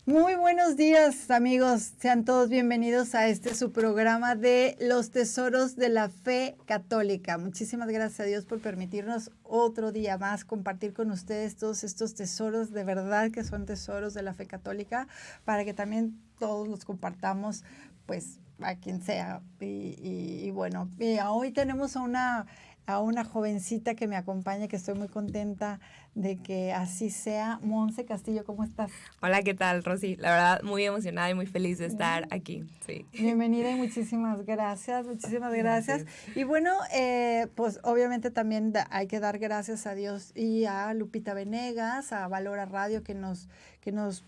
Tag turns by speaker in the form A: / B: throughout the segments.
A: Muy buenos días, amigos. Sean todos bienvenidos a su programa de Los Tesoros de la Fe Católica. Muchísimas gracias a Dios por permitirnos otro día más compartir con ustedes todos estos tesoros, de verdad que son tesoros de la fe católica, para que también todos los compartamos, pues, a quien sea. Y bueno, hoy tenemos a una jovencita que me acompaña, que estoy muy contenta de que así sea. Monse Castillo, ¿cómo estás?
B: Hola, ¿qué tal, Rosy? La verdad, muy emocionada y muy feliz de estar aquí. Sí.
A: Bienvenida y muchísimas gracias, gracias. Y bueno, pues obviamente también hay que dar gracias a Dios y a Lupita Venegas, a Valora Radio, que nos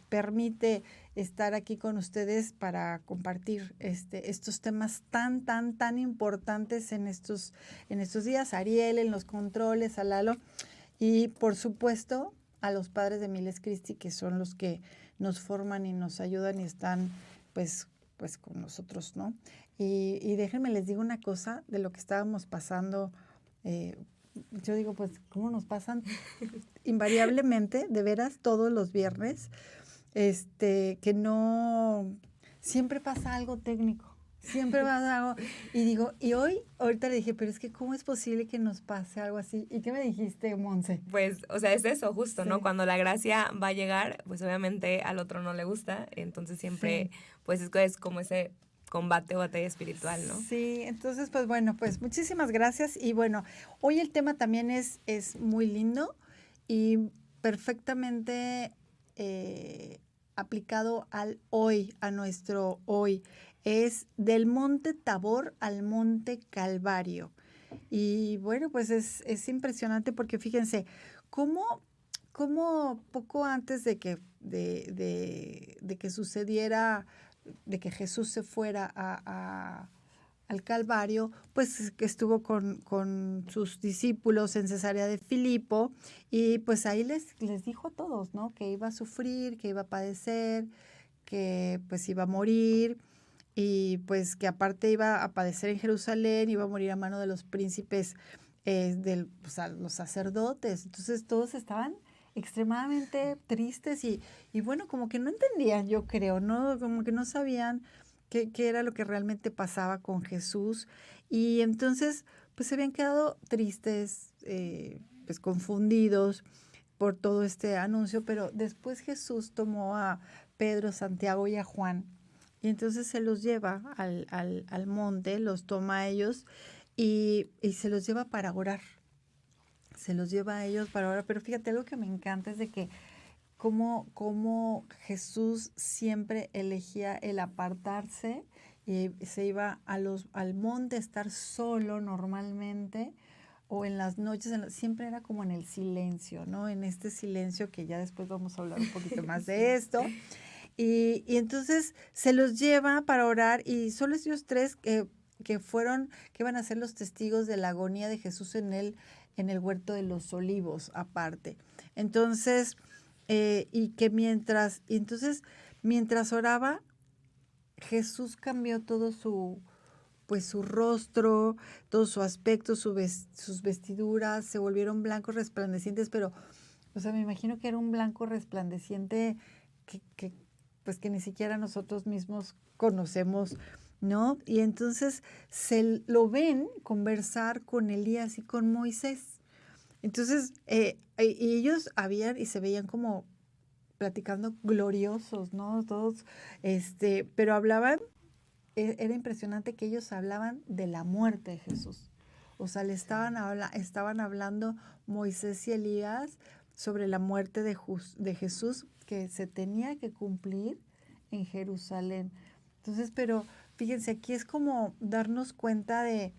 A: permite estar aquí con ustedes para compartir estos temas tan importantes en estos días. A Ariel en los controles, a Lalo y por supuesto a los padres de Miles Christi, que son los que nos forman y nos ayudan y están pues con nosotros, ¿no? Y déjenme les digo una cosa de lo que estábamos pasando. Yo digo, pues, ¿cómo nos pasan invariablemente, de veras, todos los viernes? Que no, siempre pasa algo técnico. Siempre pasa algo. Y digo, ahorita le dije, pero es que ¿cómo es posible que nos pase algo así? ¿Y qué me dijiste, Monse?
B: Pues, o sea, es eso, justo,
A: Sí.
B: ¿no? Cuando la gracia va a llegar, pues obviamente al otro no le gusta, entonces siempre,
A: Sí.
B: pues es como ese combate o batalla espiritual, ¿no?
A: Sí, entonces, pues bueno, pues muchísimas gracias. Y bueno, hoy el tema también es muy lindo y perfectamente aplicado al hoy, a nuestro hoy. Es del Monte Tabor al Monte Calvario. Y bueno, pues es impresionante porque fíjense, cómo poco antes de que, de que sucediera, de que Jesús se fuera al Calvario, pues que estuvo con sus discípulos en Cesarea de Filipo y pues ahí les dijo a todos, ¿no? Que iba a sufrir, que iba a padecer, que pues iba a morir y pues que aparte iba a padecer en Jerusalén, iba a morir a mano de los príncipes, pues, a los sacerdotes. Entonces todos estaban extremadamente tristes y bueno, como que no entendían, yo creo, ¿no? Como que no sabían qué era lo que realmente pasaba con Jesús. Y entonces, pues se habían quedado tristes, pues confundidos por todo este anuncio, pero después Jesús tomó a Pedro, Santiago y a Juan y entonces se los lleva al monte, los toma a ellos y se los lleva para orar. Se los lleva a ellos para orar. Pero fíjate, algo que me encanta es de que cómo Jesús siempre elegía el apartarse y se iba al monte a estar solo normalmente o en las noches, siempre era como en el silencio, ¿no? En este silencio que ya después vamos a hablar un poquito más de esto. Y entonces se los lleva para orar y solo ellos tres que van a ser los testigos de la agonía de Jesús en el huerto de los olivos aparte. Entonces, mientras oraba, Jesús cambió todo su rostro, todo su aspecto, sus vestiduras se volvieron blancos resplandecientes, pero, o sea, me imagino que era un blanco resplandeciente pues que ni siquiera nosotros mismos conocemos, ¿no? Y entonces se lo ven conversar con Elías y con Moisés. Entonces, y ellos y se veían como platicando gloriosos, ¿no? Todos, pero hablaban, era impresionante que ellos hablaban de la muerte de Jesús. O sea, estaban hablando Moisés y Elías sobre la muerte de Jesús que se tenía que cumplir en Jerusalén. Entonces, pero fíjense, aquí es como darnos cuenta de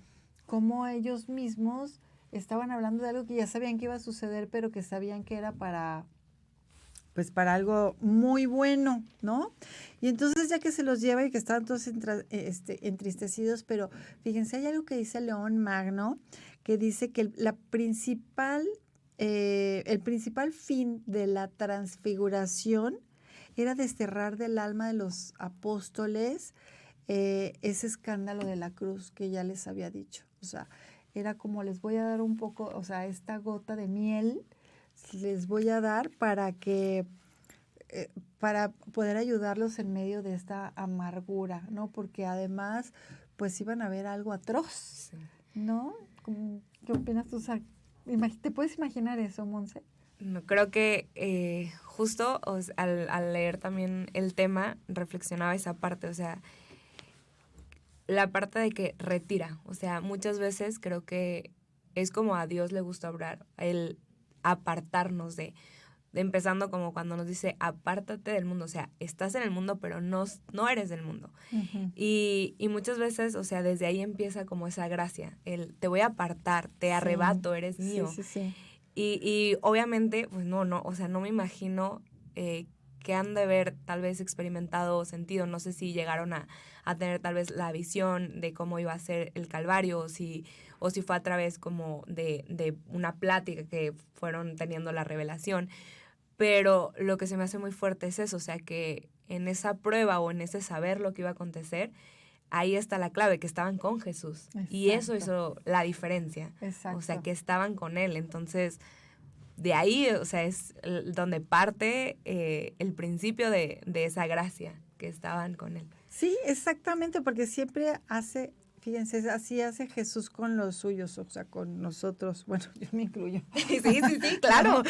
A: cómo ellos mismos estaban hablando de algo que ya sabían que iba a suceder, pero que sabían que era para algo muy bueno, ¿no? Y entonces ya que se los lleva y que estaban todos entristecidos, pero fíjense, hay algo que dice León Magno, que dice que el principal fin de la transfiguración era desterrar del alma de los apóstoles ese escándalo de la cruz que ya les había dicho. O sea, era como les voy a dar un poco, o sea, esta gota de miel les voy a dar para que para poder ayudarlos en medio de esta amargura, ¿no? Porque además, pues iban a ver algo atroz,
B: Sí.
A: ¿no? ¿Qué opinas tú? O sea, ¿te puedes imaginar eso, Monse?
B: No, creo que justo al leer también el tema, reflexionaba esa parte, o sea, la parte de que retira, o sea, muchas veces creo que es como a Dios le gusta obrar, el apartarnos de empezando como cuando nos dice, apártate del mundo, o sea, estás en el mundo, pero no eres del mundo.
A: Uh-huh.
B: Y muchas veces, o sea, desde ahí empieza como esa gracia, el te voy a apartar, te arrebato, eres mío.
A: Sí, sí, sí.
B: Y obviamente, pues no, o sea, no me imagino que han de haber tal vez experimentado o sentido, no sé si llegaron a tener tal vez la visión de cómo iba a ser el Calvario o si fue a través como de una plática que fueron teniendo la revelación, pero lo que se me hace muy fuerte es eso, o sea, que en esa prueba o en ese saber lo que iba a acontecer, ahí está la clave, que estaban con Jesús.
A: Exacto.
B: Y eso hizo la diferencia.
A: Exacto.
B: O sea, que estaban con Él. Entonces, de ahí, o sea, es donde parte el principio de esa gracia, que estaban con Él.
A: Sí, exactamente, porque siempre fíjense, así hace Jesús con los suyos, o sea, con nosotros, bueno, yo me incluyo.
B: Sí, claro.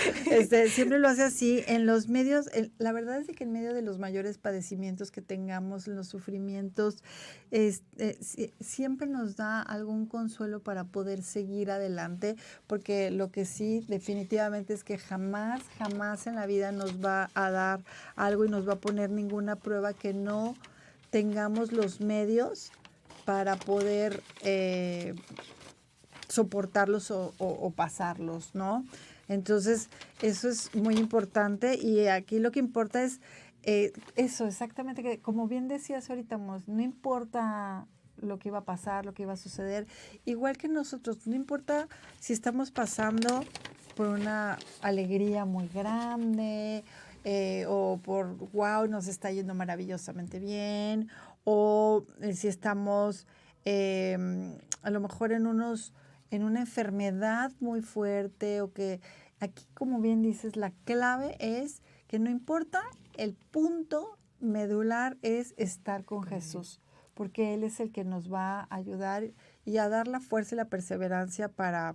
A: Siempre lo hace así en los medios. La verdad es que en medio de los mayores padecimientos que tengamos, los sufrimientos, siempre nos da algún consuelo para poder seguir adelante, porque lo que sí definitivamente es que jamás en la vida nos va a dar algo y nos va a poner ninguna prueba que no tengamos los medios para poder soportarlos o pasarlos, ¿no? Entonces, eso es muy importante y aquí lo que importa es eso, exactamente, que como bien decías ahorita, no importa lo que iba a pasar, lo que iba a suceder, igual que nosotros, no importa si estamos pasando por una alegría muy grande o por, wow, nos está yendo maravillosamente bien, o si estamos a lo mejor en una enfermedad muy fuerte, o que aquí, como bien dices, la clave es que no importa, el punto medular es estar con Jesús, porque Él es el que nos va a ayudar y a dar la fuerza y la perseverancia para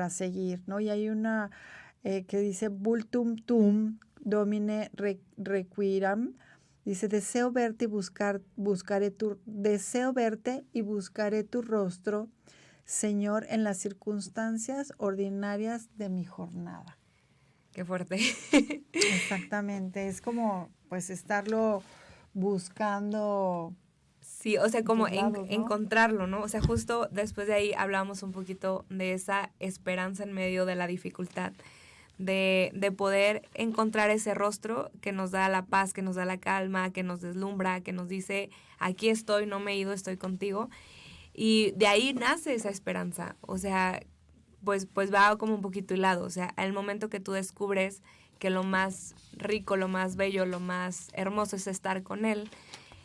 A: seguir, ¿no? Y hay una que dice, Vultum tum domine requiram. Dice, deseo verte y buscaré tu rostro, Señor, en las circunstancias ordinarias de mi jornada.
B: Qué fuerte.
A: Exactamente, es como pues estarlo buscando.
B: Sí, o sea, como
A: lados, ¿no?
B: encontrarlo, ¿no? O sea, justo después de ahí hablamos un poquito de esa esperanza en medio de la dificultad. De poder encontrar ese rostro que nos da la paz, que nos da la calma, que nos deslumbra, que nos dice, aquí estoy, no me he ido, estoy contigo. Y de ahí nace esa esperanza. O sea, pues va como un poquito hilado. O sea, al momento que tú descubres que lo más rico, lo más bello, lo más hermoso es estar con Él,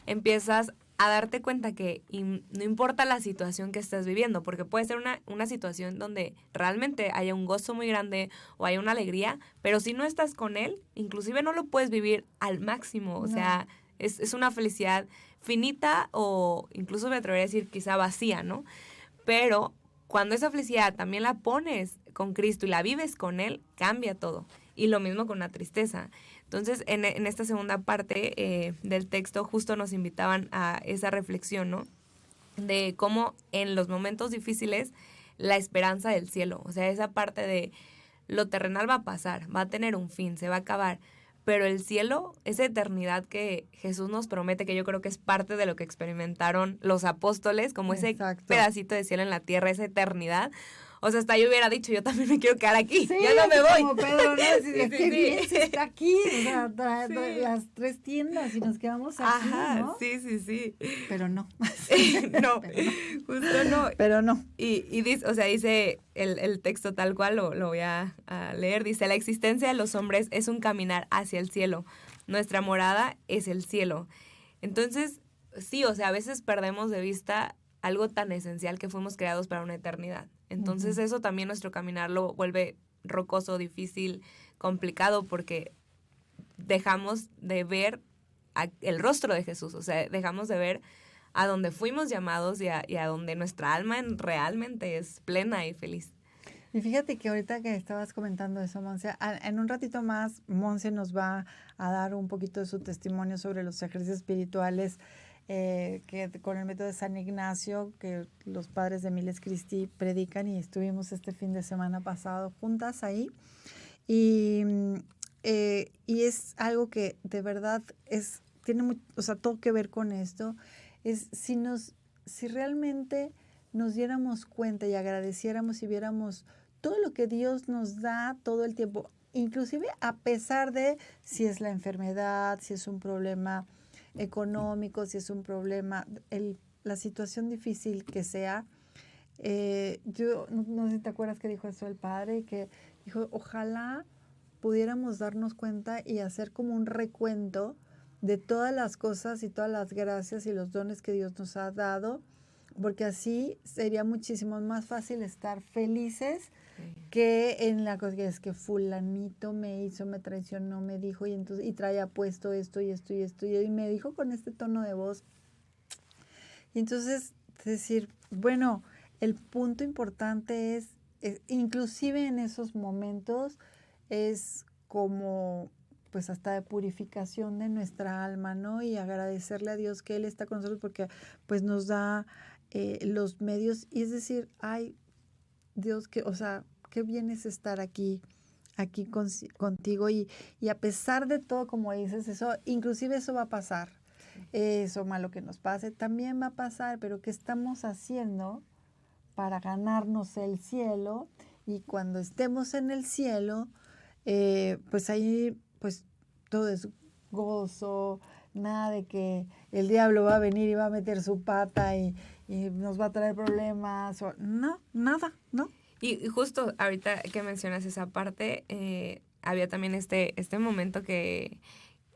B: empiezas a darte cuenta que no importa la situación que estés viviendo, porque puede ser una situación donde realmente haya un gozo muy grande o haya una alegría, pero si no estás con Él, inclusive no lo puedes vivir al máximo. O sea, es una felicidad finita o incluso me atrevería a decir quizá vacía, ¿no? Pero cuando esa felicidad también la pones con Cristo y la vives con Él, cambia todo. Y lo mismo con la tristeza. Entonces, en esta segunda parte del texto justo nos invitaban a esa reflexión, ¿no? De cómo en los momentos difíciles la esperanza del cielo, o sea, esa parte de lo terrenal va a pasar, va a tener un fin, se va a acabar, pero el cielo, esa eternidad que Jesús nos promete, que yo creo que es parte de lo que experimentaron los apóstoles, como ese pedacito de cielo en la tierra, esa eternidad. O sea, hasta yo hubiera dicho, yo también me quiero quedar aquí,
A: sí,
B: ya no me voy.
A: Como Pedro, ¿no? Qué bien se está aquí, o sea, las 3 tiendas y nos quedamos aquí, ¿no?
B: Sí.
A: Pero no.
B: No, justo no.
A: Pero no.
B: Y dice, o sea, dice el texto tal cual, lo voy a leer, dice, la existencia de los hombres es un caminar hacia el cielo, nuestra morada es el cielo. Entonces, sí, o sea, a veces perdemos de vista algo tan esencial que fuimos creados para una eternidad. Entonces eso también nuestro caminar lo vuelve rocoso, difícil, complicado, porque dejamos de ver el rostro de Jesús, o sea, dejamos de ver a donde fuimos llamados y a donde nuestra alma realmente es plena y feliz.
A: Y fíjate que ahorita que estabas comentando eso, Monse, en un ratito más, Monse nos va a dar un poquito de su testimonio sobre los ejercicios espirituales que con el método de San Ignacio, que los padres de Miles Christi predican, y estuvimos este fin de semana pasado juntas ahí. Y es algo que de verdad tiene todo que ver con esto. Es si realmente nos diéramos cuenta y agradeciéramos y viéramos todo lo que Dios nos da todo el tiempo, inclusive a pesar de si es la enfermedad, si es un problema económico, si es un problema, la situación difícil que sea. Yo no sé si te acuerdas que dijo eso el padre, que dijo, ojalá pudiéramos darnos cuenta y hacer como un recuento de todas las cosas y todas las gracias y los dones que Dios nos ha dado, porque así sería muchísimo más fácil estar felices que en la cosa que es que fulanito me hizo, me traicionó, me dijo y traía puesto esto y esto y esto y me dijo con este tono de voz. Y entonces decir, bueno, el punto importante es inclusive en esos momentos es como pues hasta de purificación de nuestra alma, ¿no? Y agradecerle a Dios que Él está con nosotros porque pues nos da los medios, y es decir, ay, Dios, qué bien es estar aquí contigo y a pesar de todo, como dices, eso, inclusive eso va a pasar, eso malo que nos pase, también va a pasar, pero ¿qué estamos haciendo para ganarnos el cielo? Y cuando estemos en el cielo, pues ahí, pues todo es gozo, nada de que el diablo va a venir y va a meter su pata y nos va a traer problemas, no, nada, ¿no?
B: Y justo ahorita que mencionas esa parte, había también este momento que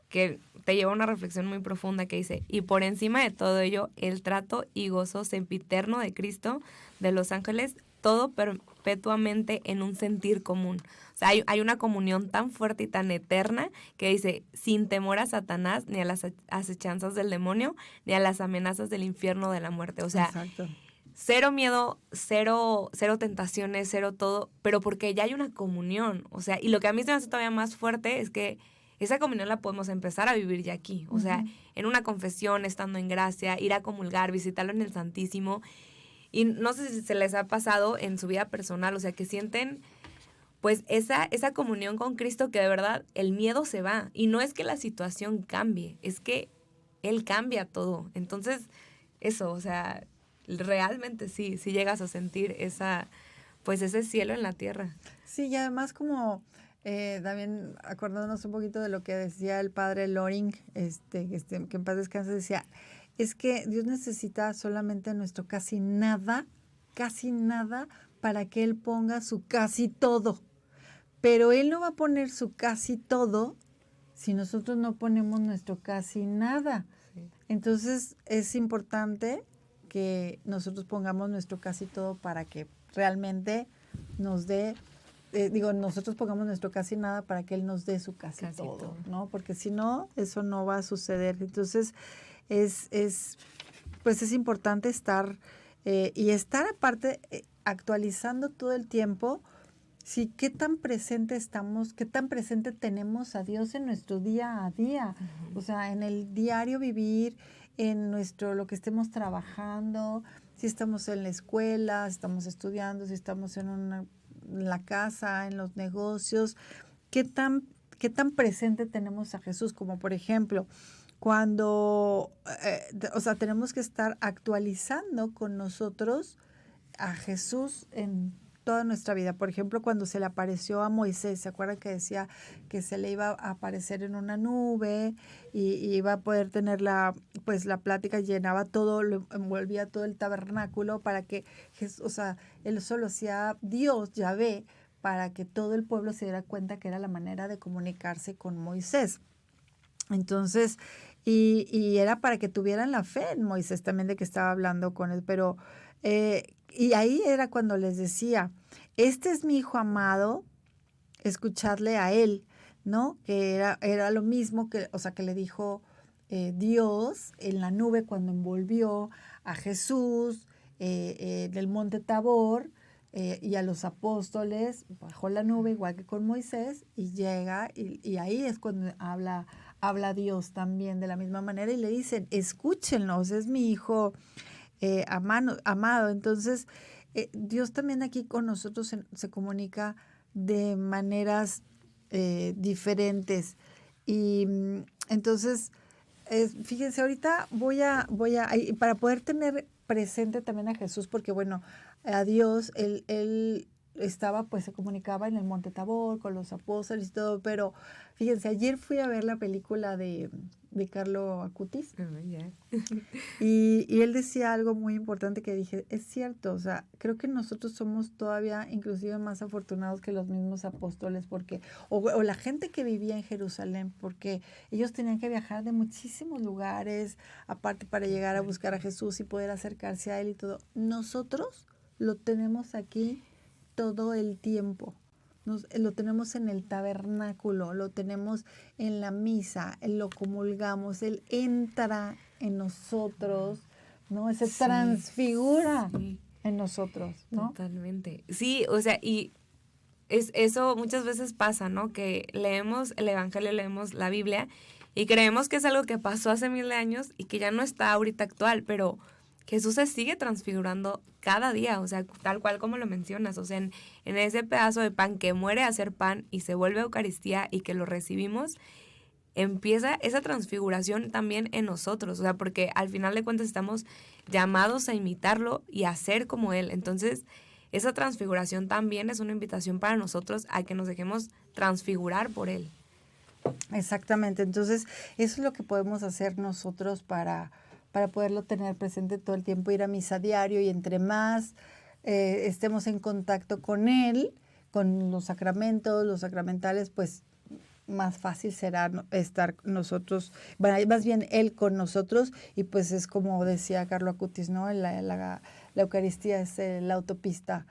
B: te lleva a una reflexión muy profunda que dice, y por encima de todo ello, el trato y gozo sempiterno de Cristo, de los ángeles, todo perpetuamente en un sentir común. O sea, hay una comunión tan fuerte y tan eterna que dice, sin temor a Satanás, ni a las acechanzas del demonio, ni a las amenazas del infierno de la muerte. O sea,
A: exacto.
B: Cero miedo, cero tentaciones, cero todo, pero porque ya hay una comunión. O sea, y lo que a mí se me hace todavía más fuerte es que esa comunión la podemos empezar a vivir ya aquí. O sea, en una confesión, estando en gracia, ir a comulgar, visitarlo en el Santísimo. Y no sé si se les ha pasado en su vida personal, o sea, que sienten pues esa comunión con Cristo, que de verdad el miedo se va. Y no es que la situación cambie, es que Él cambia todo. Entonces, eso, o sea, realmente sí llegas a sentir pues ese cielo en la tierra.
A: Sí, y además como también acordándonos un poquito de lo que decía el padre Loring, que en paz descanse, decía, es que Dios necesita solamente nuestro casi nada para que Él ponga su casi todo. Pero Él no va a poner su casi todo si nosotros no ponemos nuestro casi nada. Sí. Entonces es importante que nosotros pongamos nuestro casi todo para que realmente nos dé, nosotros pongamos nuestro casi nada para que Él nos dé su casi todo, ¿no? Porque si no, eso no va a suceder. Entonces pues es importante estar y estar aparte actualizando todo el tiempo. Sí, qué tan presente estamos, qué tan presente tenemos a Dios en nuestro día a día. O sea, en el diario vivir, en lo que estemos trabajando, si estamos en la escuela, si estamos estudiando, si estamos en la casa, en los negocios, qué tan presente tenemos a Jesús. Como por ejemplo, cuando, tenemos que estar actualizando con nosotros a Jesús en toda nuestra vida. Por ejemplo, cuando se le apareció a Moisés, ¿se acuerdan que decía que se le iba a aparecer en una nube y iba a poder tener la plática, llenaba todo, lo envolvía todo el tabernáculo para que él solo hacía Dios, Yahvé, para que todo el pueblo se diera cuenta que era la manera de comunicarse con Moisés? Entonces, y era para que tuvieran la fe en Moisés también, de que estaba hablando con él, pero y ahí era cuando les decía, este es mi hijo amado, escuchadle a él. ¿no? Que era lo mismo que, o sea, que le dijo Dios en la nube cuando envolvió a Jesús del monte Tabor y a los apóstoles bajo la nube, igual que con Moisés, y llega, y ahí es cuando habla Dios también de la misma manera, y le dicen, escúchenlos, es mi hijo amado. Entonces, Dios también aquí con nosotros se comunica de maneras diferentes. Y entonces, fíjense, ahorita para poder tener presente también a Jesús, porque bueno, a Dios, él estaba, pues se comunicaba en el Monte Tabor con los apóstoles y todo, pero fíjense, ayer fui a ver la película de Carlo Acutis y él decía algo muy importante que dije, es cierto, o sea, creo que nosotros somos todavía inclusive más afortunados que los mismos apóstoles, porque o la gente que vivía en Jerusalén, porque ellos tenían que viajar de muchísimos lugares, aparte para llegar a buscar a Jesús y poder acercarse a él y todo. Nosotros lo tenemos aquí todo el tiempo. Lo tenemos en el tabernáculo, lo tenemos en la misa, lo comulgamos, Él entra en nosotros, ¿no? Se transfigura en nosotros, ¿no?
B: Totalmente. Sí, o sea, y eso muchas veces pasa, ¿no? Que leemos el Evangelio, leemos la Biblia y creemos que es algo que pasó hace 1000 años y que ya no está ahorita actual, pero Jesús se sigue transfigurando cada día, o sea, tal cual como lo mencionas, o sea, en ese pedazo de pan que muere a ser pan y se vuelve Eucaristía y que lo recibimos, empieza esa transfiguración también en nosotros, o sea, porque al final de cuentas estamos llamados a imitarlo y a ser como Él. Entonces, esa transfiguración también es una invitación para nosotros a que nos dejemos transfigurar por Él.
A: Exactamente, entonces eso es lo que podemos hacer nosotros para poderlo tener presente todo el tiempo, ir a misa diario, y entre más estemos en contacto con Él, con los sacramentos, los sacramentales, pues más fácil será estar nosotros, bueno, más bien Él con nosotros, y pues es como decía Carlo Acutis, ¿no? La Eucaristía es la autopista,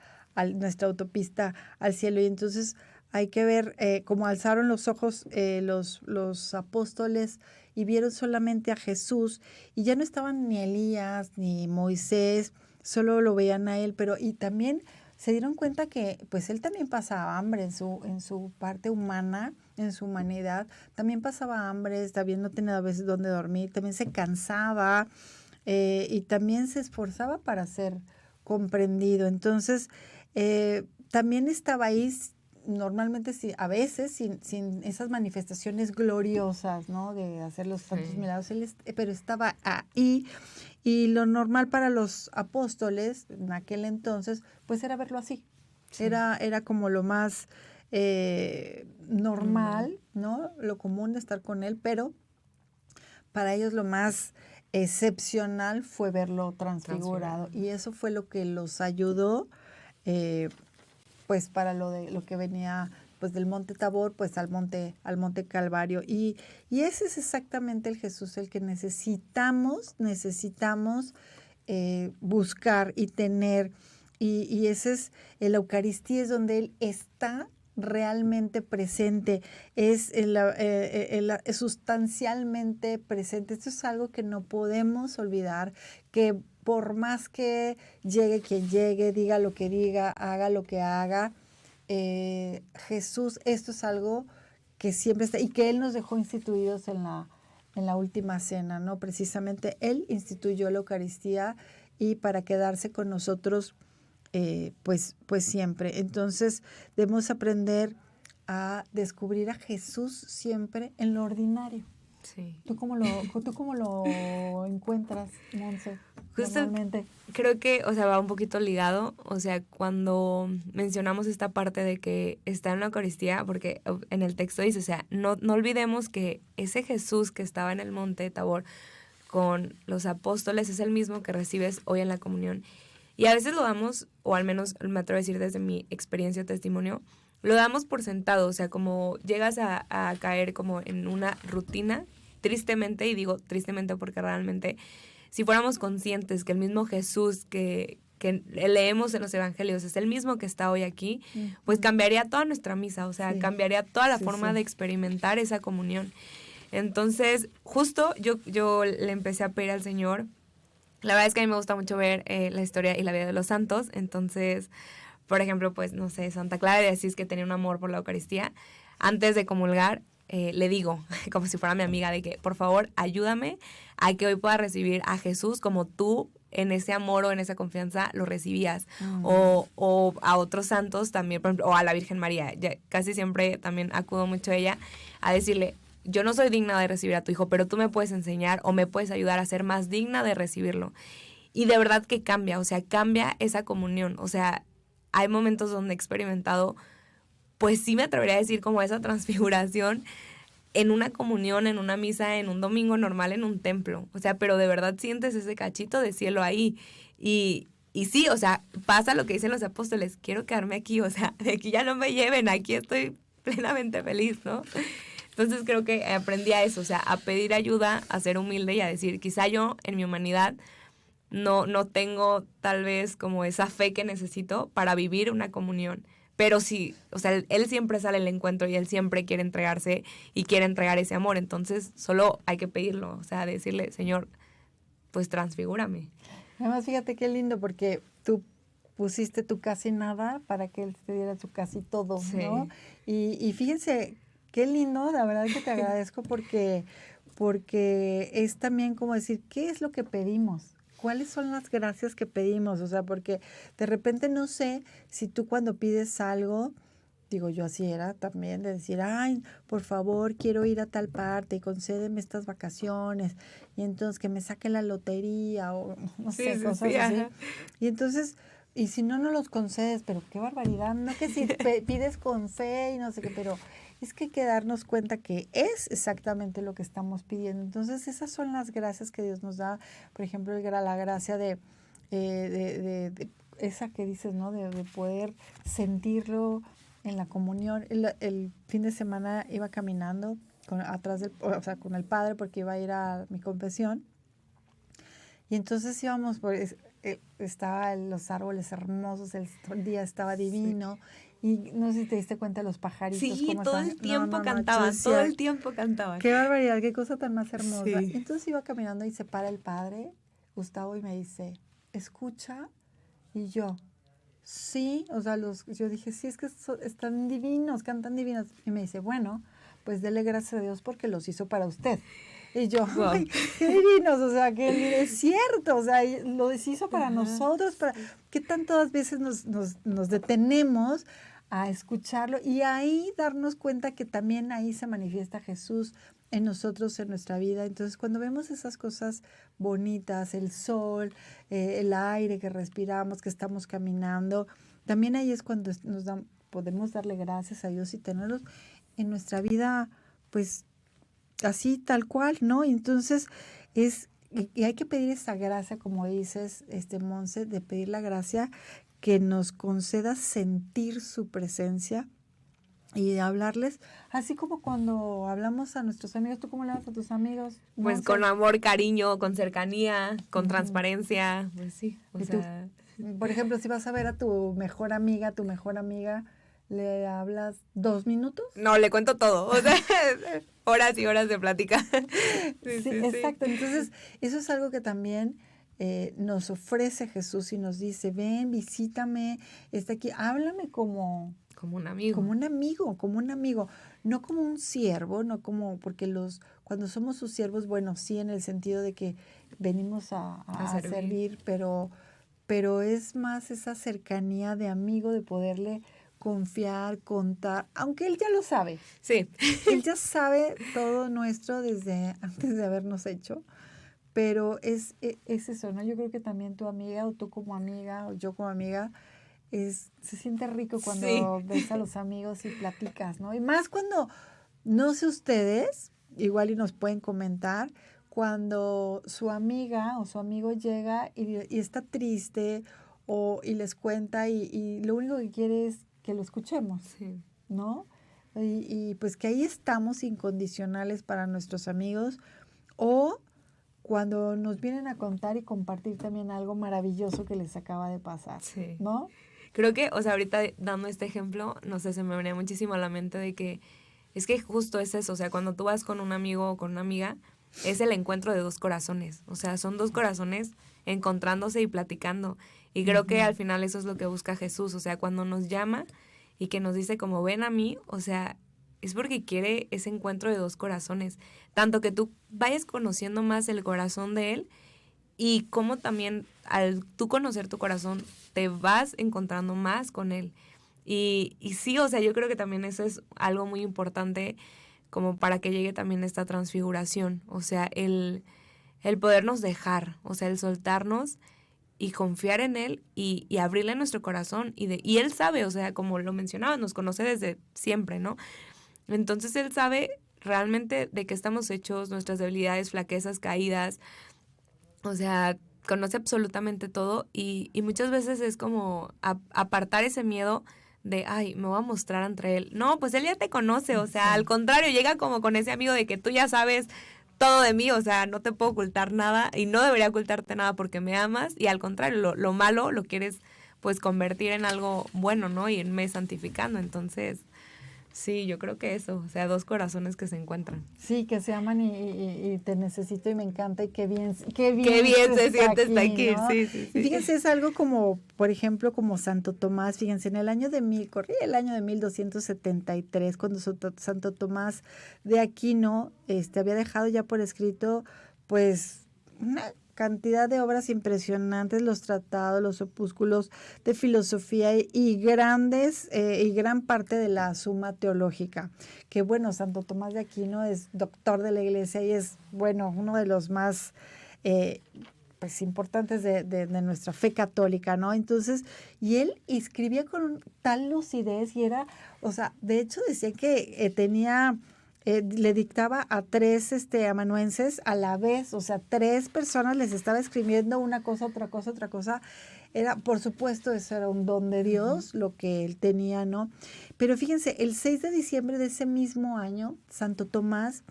A: nuestra autopista al cielo, y entonces hay que ver cómo alzaron los ojos los apóstoles y vieron solamente a Jesús, y ya no estaban ni Elías ni Moisés, solo lo veían a Él, pero y también se dieron cuenta que pues Él también pasaba hambre en su parte humana, en su humanidad, también pasaba hambre, también no tenía a veces dónde dormir, también se cansaba y también se esforzaba para ser comprendido. Entonces, también estaba ahí normalmente a veces sin esas manifestaciones gloriosas, ¿no? De hacer los tantos milagros, pero estaba ahí, y lo normal para los apóstoles en aquel entonces, pues era verlo así. Sí. Era como lo más normal, ¿no? Lo común de estar con él, pero para ellos lo más excepcional fue verlo transfigurado. Y eso fue lo que los ayudó pues para lo que venía pues del Monte Tabor, pues al Monte Calvario. Y ese es exactamente el Jesús el que necesitamos buscar y tener. Y ese es, la Eucaristía es donde Él está realmente presente, es sustancialmente presente. Esto es algo que no podemos olvidar, que por más que llegue quien llegue, diga lo que diga, haga lo que haga, Jesús, esto es algo que siempre está, y que Él nos dejó instituidos en la última cena, ¿no? Precisamente Él instituyó la Eucaristía y para quedarse con nosotros pues siempre. Entonces debemos aprender a descubrir a Jesús siempre en lo ordinario.
B: Sí.
A: ¿Tú cómo lo encuentras, Monse?
B: Justo creo que, o sea, va un poquito ligado, o sea, cuando mencionamos esta parte de que está en la Eucaristía, porque en el texto dice, o sea, no olvidemos que ese Jesús que estaba en el Monte Tabor con los apóstoles es el mismo que recibes hoy en la comunión. Y a veces lo damos, o al menos me atrevo a decir desde mi experiencia o testimonio, lo damos por sentado, o sea, como llegas a caer como en una rutina, tristemente, y digo tristemente porque realmente si fuéramos conscientes que el mismo Jesús que que leemos en los evangelios es el mismo que está hoy aquí, pues cambiaría toda nuestra misa, o sea, cambiaría toda la forma de experimentar esa comunión. Entonces, justo yo le empecé a pedir al Señor. La verdad es que a mí me gusta mucho ver la historia y la vida de los santos. Entonces, por ejemplo, pues, no sé, Santa Clara de Asís, que tenía un amor por la Eucaristía, antes de comulgar, le digo, como si fuera mi amiga, de que, por favor, ayúdame a que hoy pueda recibir a Jesús como tú en ese amor o en esa confianza lo recibías. O a otros santos también, por ejemplo, o a la Virgen María. Casi siempre también acudo mucho a ella a decirle, yo no soy digna de recibir a tu hijo, pero tú me puedes enseñar o me puedes ayudar a ser más digna de recibirlo. Y de verdad que cambia, o sea, cambia esa comunión. O sea, hay momentos donde he experimentado, pues sí me atrevería a decir como esa transfiguración en una comunión, en una misa, en un domingo normal, en un templo. O sea, pero de verdad sientes ese cachito de cielo ahí. Y sí, o sea, pasa lo que dicen los apóstoles, quiero quedarme aquí, o sea, de aquí ya no me lleven, aquí estoy plenamente feliz, ¿no? Entonces creo que aprendí a eso, o sea, a pedir ayuda, a ser humilde y a decir, quizá yo en mi humanidad no tengo tal vez como esa fe que necesito para vivir una comunión. Pero sí, o sea, él siempre sale al encuentro y él siempre quiere entregarse y quiere entregar ese amor. Entonces solo hay que pedirlo, o sea, decirle, Señor, pues transfigúrame.
A: Además, fíjate qué lindo porque tú pusiste tu casi nada para que él te diera su casi todo, ¿no? Y fíjense, qué lindo, la verdad que te agradezco porque es también como decir, ¿qué es lo que pedimos? ¿Cuáles son las gracias que pedimos? O sea, porque de repente no sé si tú cuando pides algo, digo, yo así era también, de decir, ay, por favor, quiero ir a tal parte y concédeme estas vacaciones, y entonces que me saque la lotería o no sé, cosas así. Ajá. Y entonces, y si no los concedes, pero qué barbaridad, no que si pides con fe y no sé qué, pero es que hay que darnos cuenta que es exactamente lo que estamos pidiendo. Entonces, esas son las gracias que Dios nos da. Por ejemplo, la gracia de esa que dices, ¿no? De poder sentirlo en la comunión. El fin de semana iba caminando con el padre porque iba a ir a mi confesión. Y entonces íbamos estaban los árboles hermosos, el día estaba divino. Sí. Y no sé si te diste cuenta de los pajaritos.
B: Sí, todo el tiempo cantaban, todo el tiempo cantaban.
A: Qué barbaridad, qué cosa tan más hermosa. Sí. Entonces iba caminando y se para el padre, Gustavo, y me dice, escucha. Y yo, sí, o sea, yo dije, sí, es que están divinos, cantan divinos. Y me dice, bueno, pues dele gracias a Dios porque los hizo para usted. Y yo, wow. Ay, qué divinos, o sea, que es cierto, o sea, lo deshizo para nosotros, ¿qué tantas veces nos detenemos a escucharlo? Y ahí darnos cuenta que también ahí se manifiesta Jesús en nosotros, en nuestra vida. Entonces, cuando vemos esas cosas bonitas, el sol, el aire que respiramos, que estamos caminando, también ahí es cuando podemos darle gracias a Dios y tenerlos en nuestra vida, pues, así tal cual, ¿no? Y entonces y hay que pedir esa gracia, como dices, Monse, de pedir la gracia que nos conceda sentir su presencia y de hablarles, así como cuando hablamos a nuestros amigos. ¿Tú cómo le hablas a tus amigos?
B: Pues con amor, cariño, con cercanía, con transparencia, pues sí. O sea...
A: Por ejemplo, si vas a ver a tu mejor amiga, ¿le hablas 2 minutos?
B: No, le cuento todo, o sea, horas y horas de plática.
A: Sí, exacto. Entonces, eso es algo que también nos ofrece Jesús y nos dice, ven, visítame, está aquí, háblame como
B: un amigo.
A: Como un amigo, no como un siervo, no como, porque cuando somos sus siervos, bueno, sí, en el sentido de que venimos a servir, pero es más esa cercanía de amigo, de poderle confiar, contar, aunque él ya lo sabe.
B: Sí.
A: Él ya sabe todo nuestro desde antes de habernos hecho, pero es eso, ¿no? Yo creo que también tu amiga, o tú como amiga, o yo como amiga, se siente rico cuando ves a los amigos y platicas, ¿no? Y más cuando, no sé ustedes, igual y nos pueden comentar, cuando su amiga o su amigo llega y está triste y les cuenta y lo único que quiere es que lo escuchemos, ¿no? Y pues que ahí estamos incondicionales para nuestros amigos, o cuando nos vienen a contar y compartir también algo maravilloso que les acaba de pasar,
B: Sí.
A: ¿no?
B: Creo que, o sea, ahorita dando este ejemplo, no sé, se me venía muchísimo a la mente de que es que justo es eso, o sea, cuando tú vas con un amigo o con una amiga, es el encuentro de dos corazones, o sea, son dos corazones encontrándose y platicando. Y creo que al final eso es lo que busca Jesús, o sea, cuando nos llama y que nos dice como ven a mí, o sea, es porque quiere ese encuentro de dos corazones, tanto que tú vayas conociendo más el corazón de Él y cómo también al tú conocer tu corazón te vas encontrando más con Él. Y sí, o sea, yo creo que también eso es algo muy importante como para que llegue también esta transfiguración, o sea, el podernos dejar, o sea, el soltarnos y confiar en Él y abrirle nuestro corazón. Y Él sabe, o sea, como lo mencionaba, nos conoce desde siempre, ¿no? Entonces Él sabe realmente de qué estamos hechos, nuestras debilidades, flaquezas, caídas, o sea, conoce absolutamente todo y muchas veces es como apartar ese miedo de, ay, me voy a mostrar ante él. No, pues él ya te conoce, o sea, al contrario, llega como con ese amigo de que tú ya sabes todo de mí, o sea, no te puedo ocultar nada y no debería ocultarte nada porque me amas y al contrario, lo malo lo quieres pues convertir en algo bueno, ¿no? Y irme santificando, entonces, sí, yo creo que eso, o sea, dos corazones que se encuentran.
A: Sí, que se aman y te necesito y me encanta y qué bien
B: Qué bien se siente estar aquí,
A: ¿no?
B: sí, sí, sí.
A: Y fíjense, es algo como, por ejemplo, como Santo Tomás, fíjense, en el año de corría el año de 1273, cuando Santo Tomás de Aquino había dejado ya por escrito, pues, una cantidad de obras impresionantes, los tratados, los opúsculos de filosofía y grandes y gran parte de la Suma Teológica. Que bueno, Santo Tomás de Aquino es doctor de la Iglesia y es, bueno, uno de los más pues importantes de nuestra fe católica, ¿no? Entonces, y él escribía con tal lucidez y era, o sea, de hecho decía que tenía... le dictaba a tres amanuenses a la vez, o sea, tres personas les estaba escribiendo una cosa, otra cosa, otra cosa. Era, por supuesto, eso era un don de Dios, lo que él tenía, ¿no? Pero fíjense, el 6 de diciembre de ese mismo año, Santo Tomás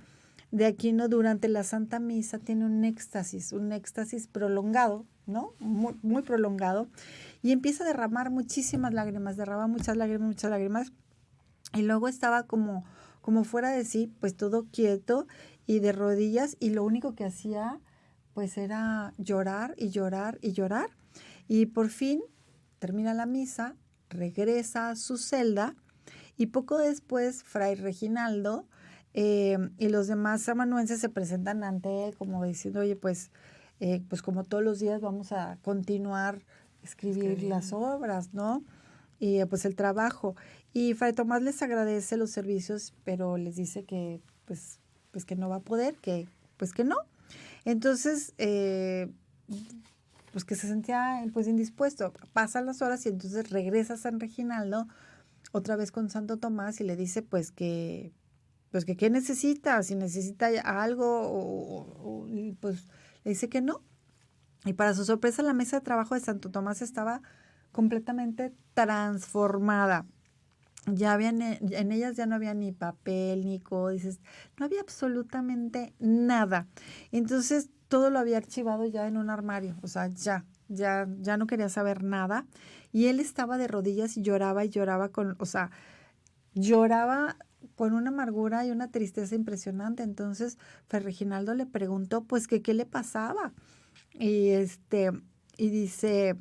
A: de Aquino durante la Santa Misa tiene un éxtasis prolongado, ¿no? Muy, muy prolongado, y empieza a derramar muchísimas lágrimas, derrama muchas lágrimas, y luego estaba como fuera de sí, pues todo quieto y de rodillas, y lo único que hacía pues era llorar y llorar y llorar. Y por fin termina la misa, regresa a su celda y poco después Fray Reginaldo y los demás amanuenses se presentan ante él como diciendo, oye, pues como todos los días vamos a continuar escribir las obras, ¿no? Y pues el trabajo. Y Fray Tomás les agradece los servicios, pero les dice que pues que no va a poder, que pues que no. Entonces, pues que se sentía pues indispuesto. Pasan las horas y entonces regresa a San Reginaldo otra vez con Santo Tomás y le dice pues que qué necesita, si necesita algo y pues le dice que no. Y para su sorpresa la mesa de trabajo de Santo Tomás estaba completamente transformada. Ya habían, en ellas ya no había ni papel, ni códices, no había absolutamente nada. Entonces todo lo había archivado ya en un armario, o sea, ya no quería saber nada. Y él estaba de rodillas y lloraba lloraba con una amargura y una tristeza impresionante. Entonces Fray Reginaldo le preguntó pues que qué le pasaba. Y y dice,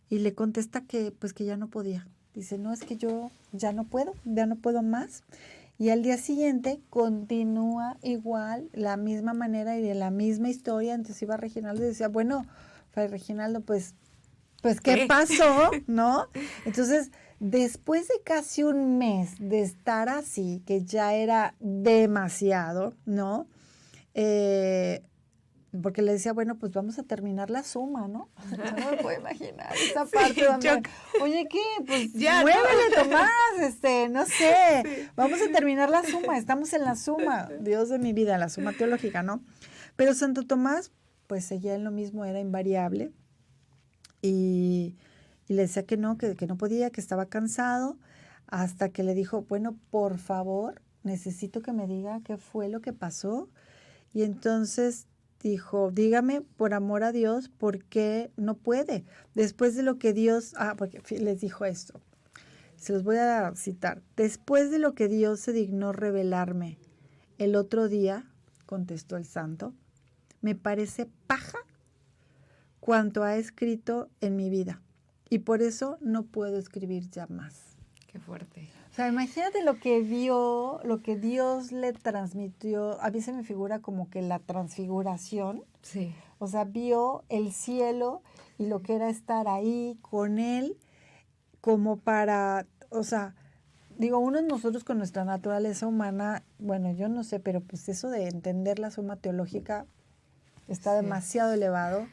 A: y le contesta que pues que ya no podía. Dice, no, es que yo ya no puedo más. Y al día siguiente continúa igual, la misma manera y de la misma historia. Entonces iba Reginaldo y decía, bueno, Fray Reginaldo, pues ¿qué pasó? ¿No? Entonces, después de casi un mes de estar así, que ya era demasiado, ¿no? Porque le decía, bueno, pues vamos a terminar la suma, ¿no? Yo no me puedo imaginar esa parte donde, oye, ¿qué? Pues ya, muévele, Tomás, no sé, sí. Vamos a terminar la suma, estamos en la suma, Dios de mi vida, la suma teológica, ¿no? Pero Santo Tomás, pues seguía en lo mismo, era invariable, y le decía que no podía, que estaba cansado, hasta que le dijo, bueno, por favor, necesito que me diga qué fue lo que pasó. Y entonces dijo, dígame por amor a Dios, ¿por qué no puede? Después de lo que Dios, porque les dijo esto, se los voy a citar. Después de lo que Dios se dignó revelarme el otro día, contestó el santo, me parece paja cuanto ha escrito en mi vida. Y por eso no puedo escribir ya más.
B: Qué fuerte.
A: O sea, imagínate lo que vio, lo que Dios le transmitió. A mí se me figura como que la transfiguración.
B: Sí.
A: O sea, vio el cielo y lo que era estar ahí con él como para, o sea, digo, uno de nosotros con nuestra naturaleza humana, bueno, yo no sé, pero pues eso de entender la suma teológica está demasiado elevado,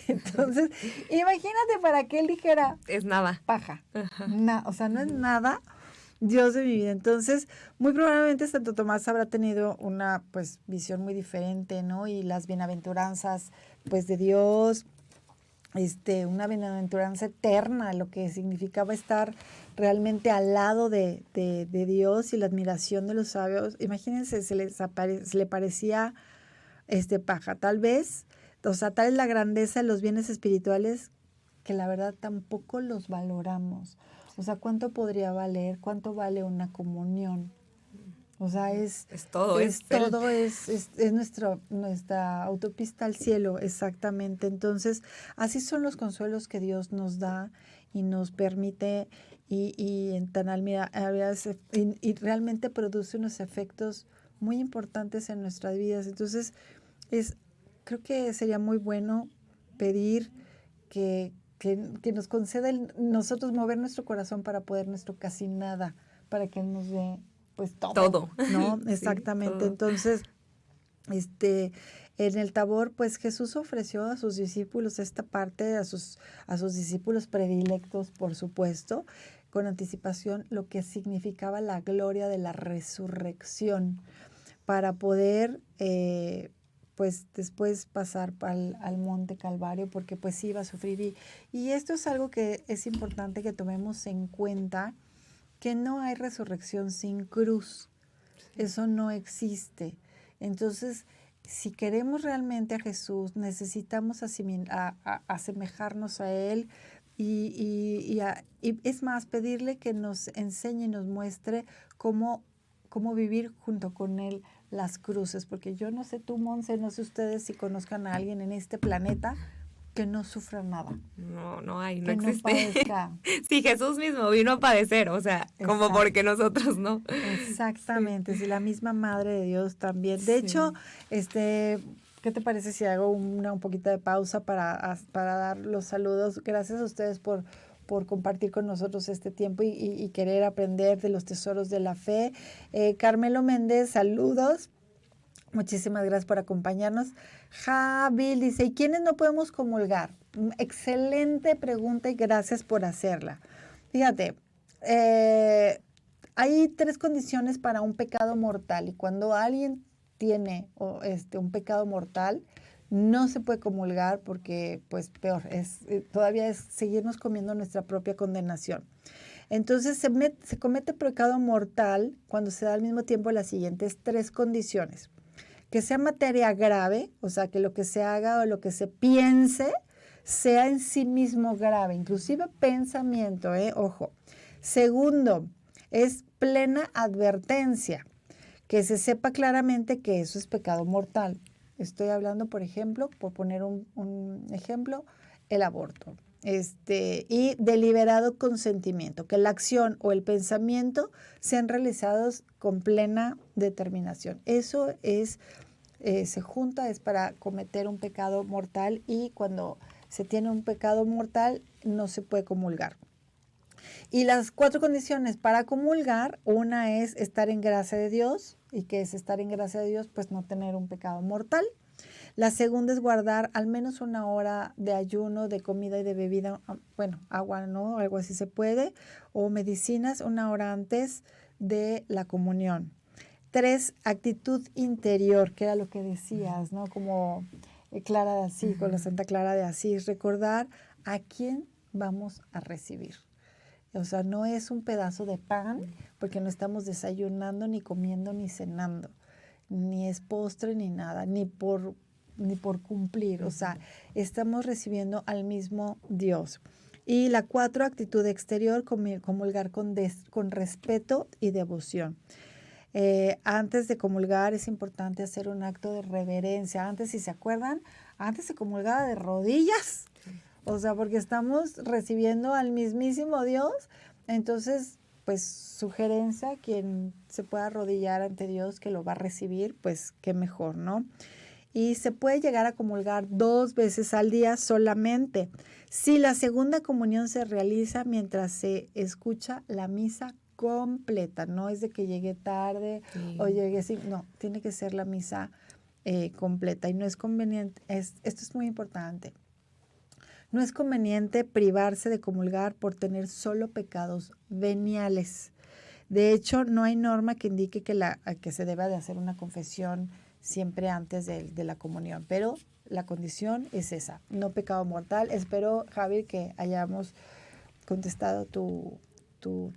A: Entonces, imagínate para que él dijera...
B: Es nada.
A: Paja. O sea, no es nada Dios de mi vida. Entonces, muy probablemente Santo Tomás habrá tenido una, pues, visión muy diferente, ¿no? Y las bienaventuranzas, pues, de Dios, una bienaventuranza eterna, lo que significaba estar realmente al lado de Dios y la admiración de los sabios. Imagínense, se le parecía paja. Tal vez, o sea, tal es la grandeza de los bienes espirituales que la verdad tampoco los valoramos. O sea, ¿cuánto podría valer? ¿Cuánto vale una comunión? O sea, es
B: todo,
A: es nuestra autopista al cielo, exactamente. Entonces, así son los consuelos que Dios nos da y nos permite y en tan y realmente produce unos efectos muy importantes en nuestras vidas. Entonces, creo que sería muy bueno pedir que nos conceda nosotros mover nuestro corazón para poder nuestro casi nada, para que Él nos dé pues todo. ¿No? Exactamente.
B: Todo.
A: Entonces, en el Tabor, pues Jesús ofreció a sus discípulos esta parte, a sus discípulos predilectos, por supuesto, con anticipación, lo que significaba la gloria de la resurrección, para poder pues después pasar al Monte Calvario, porque pues iba a sufrir. Y esto es algo que es importante que tomemos en cuenta, que no hay resurrección sin cruz. Sí. Eso no existe. Entonces, si queremos realmente a Jesús, necesitamos asemejarnos a Él y es más, pedirle que nos enseñe y nos muestre cómo vivir junto con Él las cruces, porque yo no sé tú, Monse, no sé ustedes si conozcan a alguien en este planeta que no sufra nada.
B: No hay, no
A: que
B: existe.
A: No padezca.
B: Sí, Jesús mismo vino a padecer, o sea, como porque nosotros no.
A: Exactamente, sí. La misma Madre de Dios también. De hecho, ¿qué te parece si hago un poquito de pausa para dar los saludos? Gracias a ustedes por compartir con nosotros este tiempo y querer aprender de los tesoros de la fe. Carmelo Méndez, saludos. Muchísimas gracias por acompañarnos. Javi dice, ¿y quiénes no podemos comulgar? Excelente pregunta y gracias por hacerla. Fíjate, hay 3 condiciones para un pecado mortal y cuando alguien tiene un pecado mortal, no se puede comulgar porque, pues, peor, todavía es seguirnos comiendo nuestra propia condenación. Entonces, se comete pecado mortal cuando se da al mismo tiempo las siguientes 3 condiciones. Que sea materia grave, o sea, que lo que se haga o lo que se piense sea en sí mismo grave, inclusive pensamiento, ojo. Segundo, es plena advertencia, que se sepa claramente que eso es pecado mortal. Estoy hablando, por ejemplo, por poner un ejemplo, el aborto. Y deliberado consentimiento, que la acción o el pensamiento sean realizados con plena determinación. Eso se junta, es para cometer un pecado mortal y cuando se tiene un pecado mortal no se puede comulgar. Y las 4 condiciones para comulgar, una es estar en gracia de Dios, y que es estar en gracia de Dios, pues no tener un pecado mortal. La segunda es guardar al menos 1 hora de ayuno, de comida y de bebida, bueno, agua, ¿no? Algo así se puede, o medicinas 1 hora antes de la comunión. 3, actitud interior, que era lo que decías, ¿no? Como Clara de Asís, con la Santa Clara de Asís, recordar a quién vamos a recibir. O sea, no es un pedazo de pan, porque no estamos desayunando, ni comiendo, ni cenando. ni es postre ni nada, ni por cumplir. O sea, estamos recibiendo al mismo Dios. Y la 4, actitud exterior, comulgar con respeto y devoción. Antes de comulgar es importante hacer un acto de reverencia. Antes, si se acuerdan, antes se comulgaba de rodillas. O sea, porque estamos recibiendo al mismísimo Dios. Entonces, pues, sugerencia, quien se pueda arrodillar ante Dios, que lo va a recibir, pues, qué mejor, ¿no? Y se puede llegar a comulgar 2 veces al día solamente. Si la segunda comunión se realiza mientras se escucha la misa completa, no es de que llegue tarde o llegue así, no, tiene que ser la misa completa y no es conveniente, esto es muy importante, no es conveniente privarse de comulgar por tener solo pecados veniales. De hecho, no hay norma que indique que se deba de hacer una confesión siempre antes de la comunión, pero la condición es esa, no pecado mortal. Espero, Javi, que hayamos contestado tu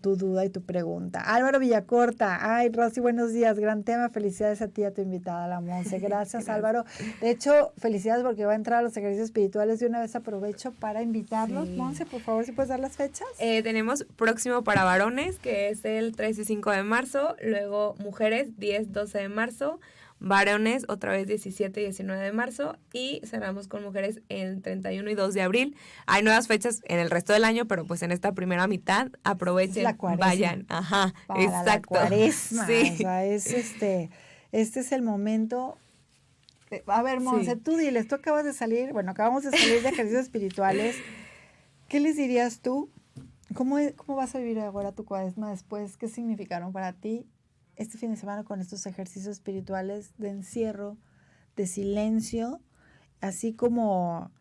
A: duda y tu pregunta. Álvaro Villacorta, ay, Rosy, buenos días, gran tema, felicidades a ti y a tu invitada, la Monse. Gracias, Álvaro. De hecho, felicidades porque va a entrar a los ejercicios espirituales. De una vez aprovecho para invitarlos. Sí. Monse, por favor, si puedes dar las fechas.
B: Tenemos próximo para varones, que es el 3 y 5 de marzo, luego mujeres, 10, 12 de marzo, varones otra vez 17 y 19 de marzo y cerramos con mujeres el 31 y 2 de abril. Hay nuevas fechas en el resto del año, pero pues en esta primera mitad aprovechen, vayan. Ajá,
A: para
B: exacto.
A: La cuaresma,
B: sí.
A: O sea, este es el momento. A ver, Monse, sí. Tú diles, tú acabamos de salir de ejercicios espirituales. ¿Qué les dirías tú? ¿Cómo vas a vivir ahora tu cuaresma después? ¿Qué significaron para ti este fin de semana con estos ejercicios espirituales de encierro, de silencio, así como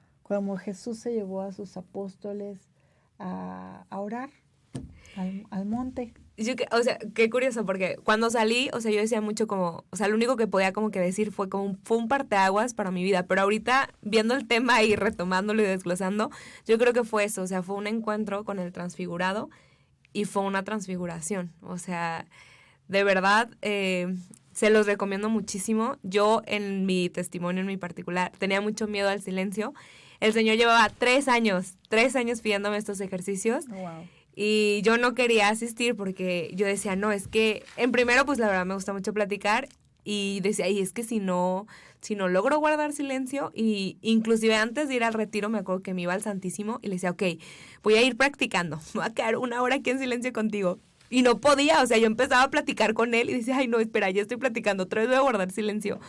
A: Jesús se llevó a sus apóstoles a orar al monte?
B: O sea, qué curioso, porque cuando salí, o sea, yo decía mucho como, o sea, lo único que podía como que decir fue un parteaguas para mi vida, pero ahorita viendo el tema y retomándolo y desglosando, yo creo que fue eso, o sea, fue un encuentro con el transfigurado y fue una transfiguración, o sea, de verdad, se los recomiendo muchísimo. Yo en mi testimonio, en mi particular, tenía mucho miedo al silencio. El Señor llevaba 3 años pidiéndome estos ejercicios.
A: Wow.
B: Y yo no quería asistir porque yo decía, no, es que, en primero, pues la verdad me gusta mucho platicar. Y decía, y es que si no logro guardar silencio, y inclusive antes de ir al retiro me acuerdo que me iba al Santísimo y le decía, ok, voy a ir practicando, voy a quedar 1 hora aquí en silencio contigo. Y no podía, o sea, yo empezaba a platicar con él y decía, ay, no, espera, ya estoy platicando, otra vez voy a guardar silencio.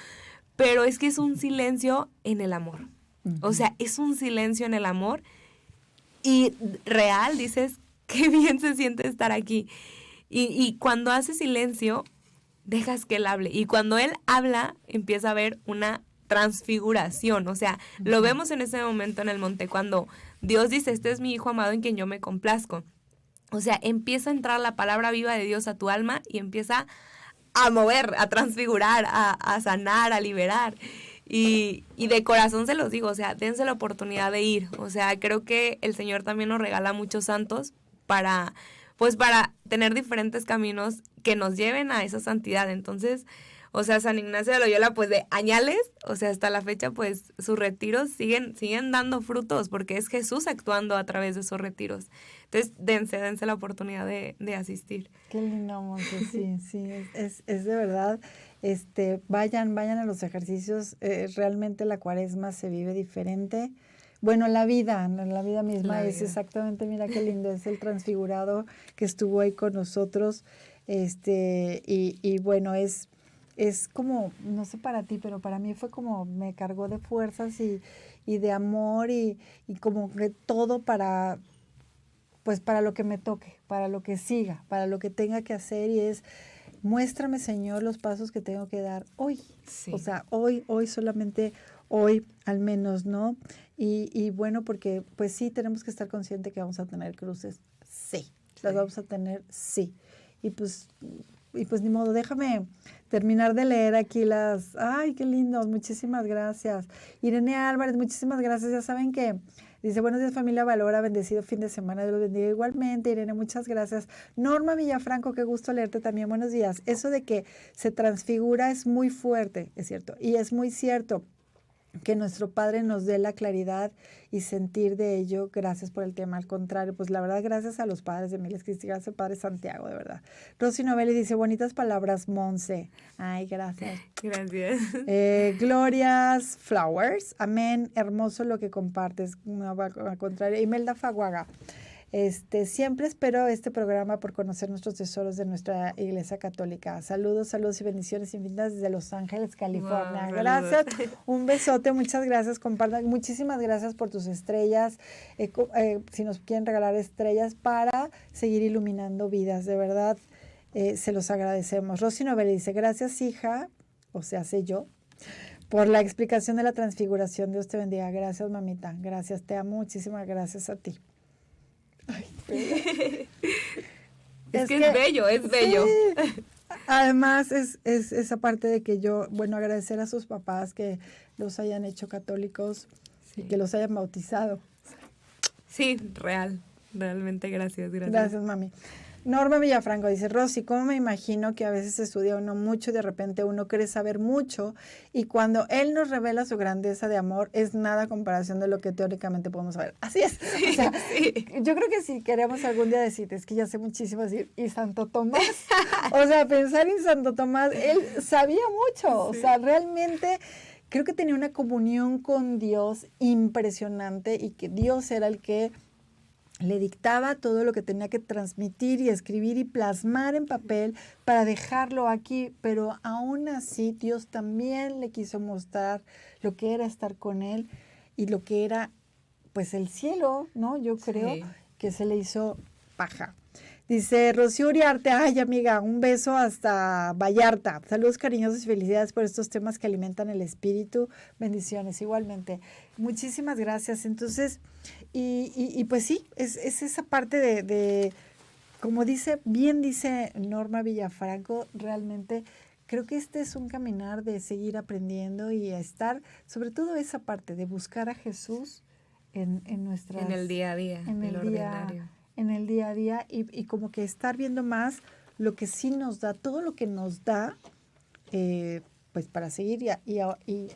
B: Pero es que es un silencio en el amor. Uh-huh. O sea, es un silencio en el amor y real, dices, qué bien se siente estar aquí. Y cuando hace silencio, dejas que él hable. Y cuando él habla, empieza a haber una transfiguración. O sea, uh-huh. Lo vemos en ese momento en el monte, cuando Dios dice, este es mi hijo amado en quien yo me complazco. O sea, empieza a entrar la palabra viva de Dios a tu alma y empieza a mover, a transfigurar, a sanar, a liberar. Y de corazón se los digo, o sea, dense la oportunidad de ir. O sea, creo que el Señor también nos regala muchos santos para tener diferentes caminos que nos lleven a esa santidad. Entonces, o sea, San Ignacio de Loyola, pues de añales, o sea, hasta la fecha, pues sus retiros siguen dando frutos, porque es Jesús actuando a través de esos retiros. Entonces, dense la oportunidad de asistir.
A: Qué lindo, Monse, sí, es de verdad. Vayan a los ejercicios, realmente la cuaresma se vive diferente. Bueno, la vida misma es exactamente, mira qué lindo, es el transfigurado que estuvo ahí con nosotros, y bueno, es como, no sé para ti, pero para mí fue como, me cargó de fuerzas y de amor y como que todo para lo que me toque, para lo que siga, para lo que tenga que hacer, y es, muéstrame, Señor, los pasos que tengo que dar hoy. Sí. O sea, hoy solamente hoy al menos, ¿no? Y bueno, porque pues sí, tenemos que estar conscientes que vamos a tener cruces, sí. Las vamos a tener, sí. Y pues ni modo, déjame terminar de leer aquí ay, qué lindos, muchísimas gracias. Irene Álvarez, muchísimas gracias. Ya saben que Dice, buenos días familia Valora, bendecido fin de semana, Dios los bendiga igualmente. Irene, muchas gracias. Norma Villafranco, qué gusto leerte también, buenos días. Eso de que se transfigura es muy fuerte, es cierto, y es muy cierto que nuestro Padre nos dé la claridad y sentir de ello. Gracias por el tema. Al contrario, pues la verdad, gracias a los padres de Miles Cristi, gracias al Padre Santiago, de verdad. Rosy Novelli dice, bonitas palabras, Monse. Ay, gracias.
B: Gracias.
A: Glorias Flowers. Amén. Hermoso lo que compartes. No, al contrario. Imelda Faguaga. Siempre espero este programa por conocer nuestros tesoros de nuestra Iglesia Católica. Saludos, saludos y bendiciones infinitas desde Los Ángeles, California.
B: Wow,
A: gracias, un besote, muchas gracias, compartan. Muchísimas gracias por tus estrellas. Si nos quieren regalar estrellas para seguir iluminando vidas, de verdad, se los agradecemos. Rosy Novelli dice, gracias hija, o sea, sé yo, por la explicación de la transfiguración. Dios te bendiga. Gracias, mamita. Gracias, te amo. Muchísimas gracias a ti. Ay,
B: es que es bello, es bello.
A: Sí. Además, es esa parte de que yo, bueno, agradecer a sus papás que los hayan hecho católicos y que los hayan bautizado.
B: Sí, realmente gracias.
A: Gracias, mami. Norma Villafranco dice, Rosy, ¿cómo me imagino que a veces estudia uno mucho y de repente uno cree saber mucho y cuando él nos revela su grandeza de amor es nada a comparación de lo que teóricamente podemos saber? Así es.
B: Sí,
A: o sea,
B: sí.
A: Yo creo que si queremos algún día decir, es que ya sé muchísimo decir, y Santo Tomás, o sea, pensar en Santo Tomás, él sabía mucho, sí. O sea, realmente creo que tenía una comunión con Dios impresionante y que Dios era el que le dictaba todo lo que tenía que transmitir y escribir y plasmar en papel para dejarlo aquí, pero aún así Dios también le quiso mostrar lo que era estar con él y lo que era pues el cielo, ¿no? Yo creo que se le hizo paja. Dice Rocío Uriarte, ay amiga, un beso hasta Vallarta. Saludos cariñosos y felicidades por estos temas que alimentan el espíritu. Bendiciones, igualmente. Muchísimas gracias. Entonces, y pues sí, es esa parte de, como bien dice Norma Villafranco, realmente creo que este es un caminar de seguir aprendiendo y a estar, sobre todo esa parte de buscar a Jesús en nuestras...
B: En el día a día, en el ordinario.
A: En el día a día y como que estar viendo más lo que sí nos da, todo lo que nos da, pues para seguir y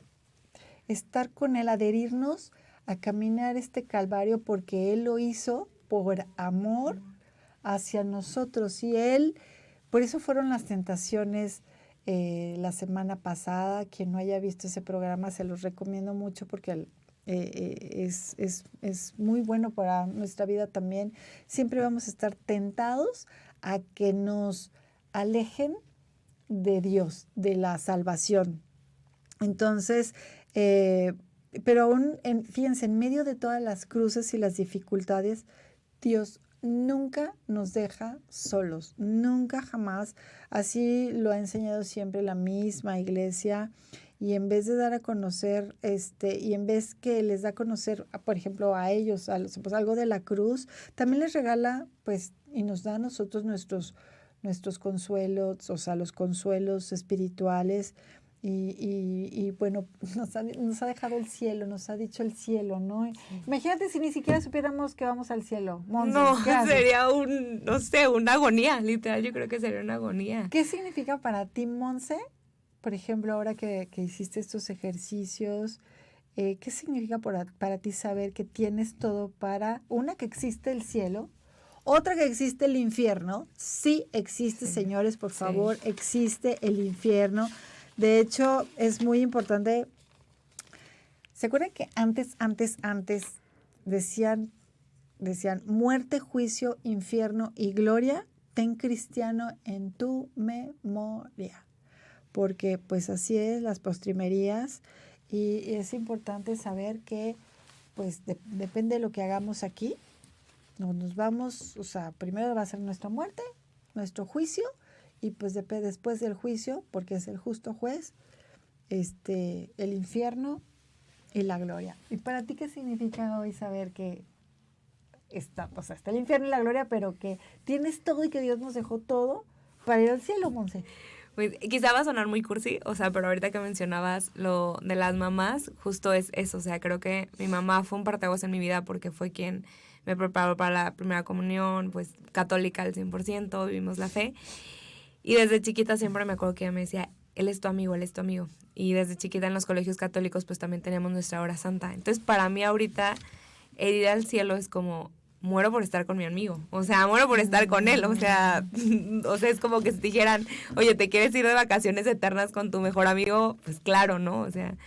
A: estar con Él, adherirnos a caminar este calvario porque Él lo hizo por amor hacia nosotros. Y Él, por eso fueron las tentaciones la semana pasada. Quien no haya visto ese programa se los recomiendo mucho porque es muy bueno para nuestra vida también. Siempre vamos a estar tentados a que nos alejen de Dios, de la salvación. Entonces, pero aún, fíjense, en medio de todas las cruces y las dificultades, Dios nunca nos deja solos, nunca jamás. Así lo ha enseñado siempre la misma iglesia. Y en vez de dar a conocer, y en vez que les da a conocer, por ejemplo, a ellos, pues algo de la cruz, también les regala, pues, y nos da a nosotros nuestros consuelos, o sea, los consuelos espirituales. Y bueno, nos ha dejado el cielo, nos ha dicho el cielo, ¿no? Sí. Imagínate si ni siquiera supiéramos que vamos al cielo. Monse,
B: no, sería una agonía, literal, yo creo que sería una agonía.
A: ¿Qué significa para ti, Monse? Por ejemplo, ahora que hiciste estos ejercicios, ¿qué significa para ti saber que tienes todo una, que existe el cielo, otra que existe el infierno? Sí existe, sí. Señores, por favor, sí. Existe el infierno. De hecho, es muy importante. ¿Se acuerdan que antes decían muerte, juicio, infierno y gloria? Ten cristiano en tu memoria. Porque pues así es las postrimerías y es importante saber que pues depende de lo que hagamos aquí, nos vamos, o sea, primero va a ser nuestra muerte, nuestro juicio y pues después del juicio, porque es el justo juez, el infierno y la gloria. ¿Y para ti qué significa hoy saber que está el infierno y la gloria, pero que tienes todo y que Dios nos dejó todo para ir al cielo, Monse?
B: Pues, quizá va a sonar muy cursi, o sea, pero ahorita que mencionabas lo de las mamás, justo es eso, o sea, creo que mi mamá fue un parteaguas en mi vida porque fue quien me preparó para la primera comunión, pues católica al 100%, vivimos la fe, y desde chiquita siempre me acuerdo que ella me decía, él es tu amigo, él es tu amigo, y desde chiquita en los colegios católicos pues también teníamos nuestra hora santa, entonces para mí ahorita el ir al cielo es como muero por estar con mi amigo, o sea, muero por estar con él, o sea, es como que si te dijeran, oye, ¿te quieres ir de vacaciones eternas con tu mejor amigo? Pues claro, ¿no? O sea,